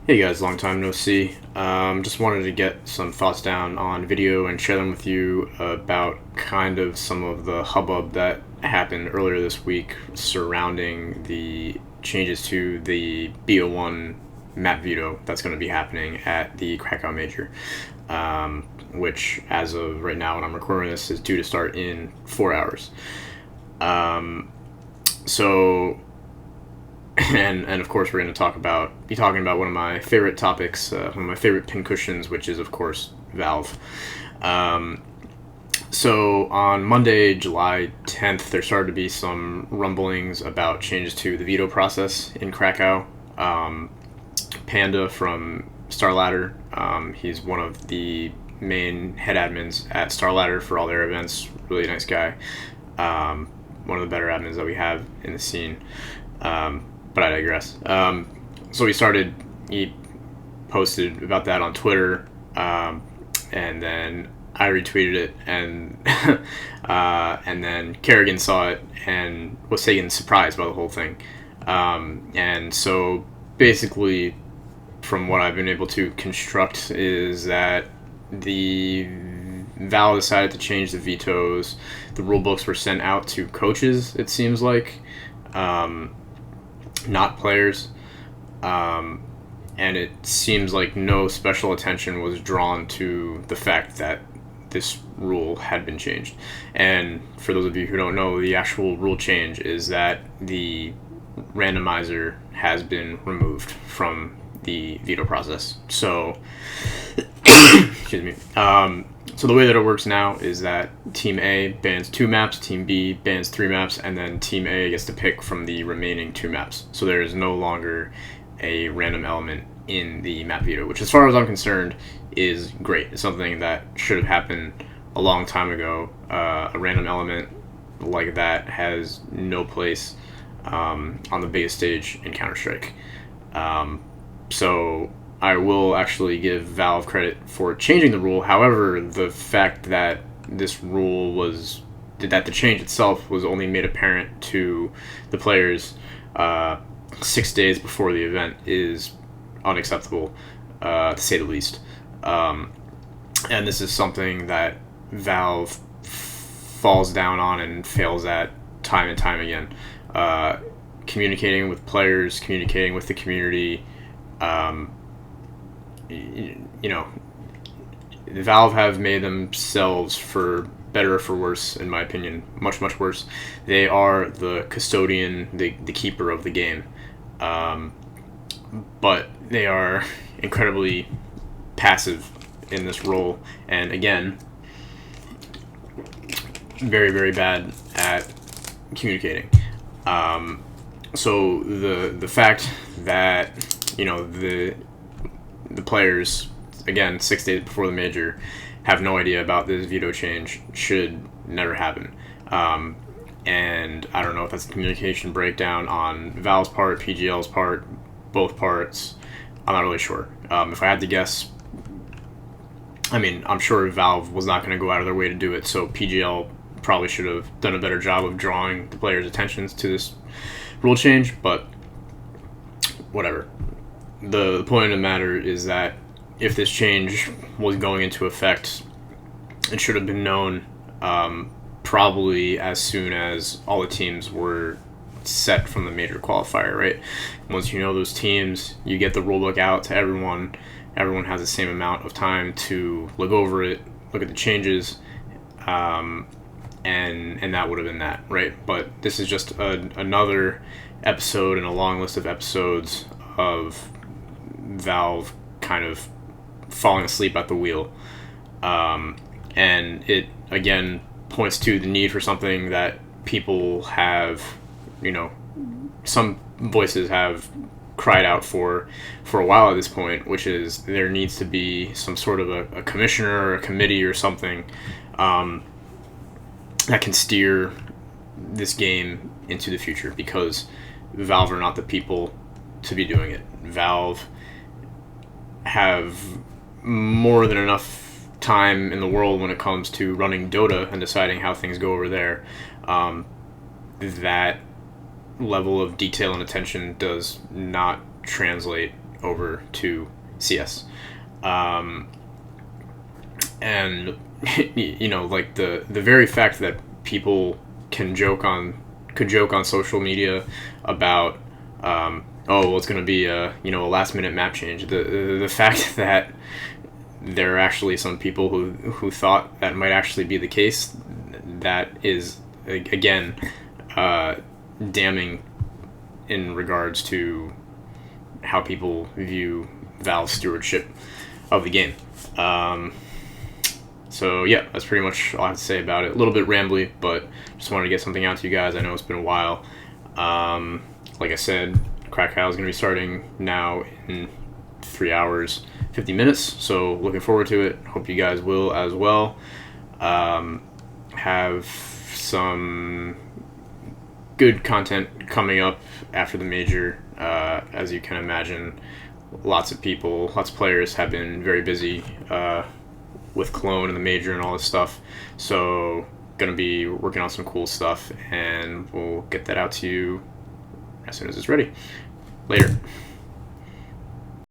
Hey guys, long time no see. Just wanted to get some thoughts down on video and share them with you about kind of some of the hubbub that happened earlier this week surrounding the changes to the BO1 map veto that's going to be happening at the Krakow Major, which, as of right now when I'm recording this, is due to start in 4 hours. So and of course we're going to be talking about one of my favorite topics, one of my favorite pincushions, which is of course Valve. So on Monday, July 10th, there started to be some rumblings about changes to the veto process in Krakow. Panda from Starladder, he's one of the main head admins at Starladder for all their events. Really nice guy. One of the better admins that we have in the scene. But I digress. So he posted about that on Twitter, and then I retweeted it, and then Kerrigan saw it and was taken surprised by the whole thing. And so basically, from what I've been able to construct, is that the Val decided to change the vetoes. The rule books were sent out to coaches, it seems like. Not players, and it seems like no special attention was drawn to the fact that this rule had been changed. And for those of you who don't know, the actual rule change is that the randomizer has been removed from the veto process. So, excuse me. So the way that it works now is that Team A bans 2 maps, Team B bans 3 maps, and then Team A gets to pick from the remaining 2 maps. So there is no longer a random element in the map veto, which, as far as I'm concerned, is great. It's something that should have happened a long time ago. A random element like that has no place on the biggest stage in Counter-Strike. So I will actually give Valve credit for changing the rule. However, the fact that that the change itself was only made apparent to the players 6 days before the event is unacceptable, to say the least. And this is something that Valve falls down on and fails at time and time again. Communicating with players, communicating with the community. Valve have made themselves, for better or for worse, in my opinion, much, much worse. They are the custodian, the keeper of the game. But they are incredibly passive in this role, and again, very, very bad at communicating. So the fact that the players, again, 6 days before the major, have no idea about this veto change should never happen. And I don't know if that's a communication breakdown on Valve's part, PGL's part, both parts. I'm not really sure. If I had to guess, I'm sure Valve was not going to go out of their way to do it, so PGL probably should have done a better job of drawing the players' attentions to this rule change, but whatever. The point of the matter is that if this change was going into effect, it should have been known probably as soon as all the teams were set from the major qualifier, right? Once you know those teams, you get the rulebook out to everyone. Everyone has the same amount of time to look over it, look at the changes, and that would have been that, right? But this is just another episode in a long list of episodes of Valve kind of falling asleep at the wheel, and it again points to the need for something that people have, some voices have cried out for a while at this point, which is there needs to be some sort of a commissioner or a committee or something that can steer this game into the future, because Valve are not the people to be doing it. Valve have more than enough time in the world when it comes to running Dota and deciding how things go over there. That level of detail and attention does not translate over to CS. And you know, like the very fact that people could joke on social media about oh, well, it's going to be a last minute map change. The fact that there are actually some people who thought that might actually be the case, that is again damning in regards to how people view Valve's stewardship of the game. So yeah, that's pretty much all I have to say about it. A little bit rambly, but just wanted to get something out to you guys. I know it's been a while. Like I said, Krakow is going to be starting now in 3 hours, 50 minutes. So looking forward to it. Hope you guys will as well. Have some good content coming up after the major. As you can imagine, lots of players have been very busy with Cologne and the major and all this stuff. So gonna be working on some cool stuff, and we'll get that out to you as soon as it's ready. Later.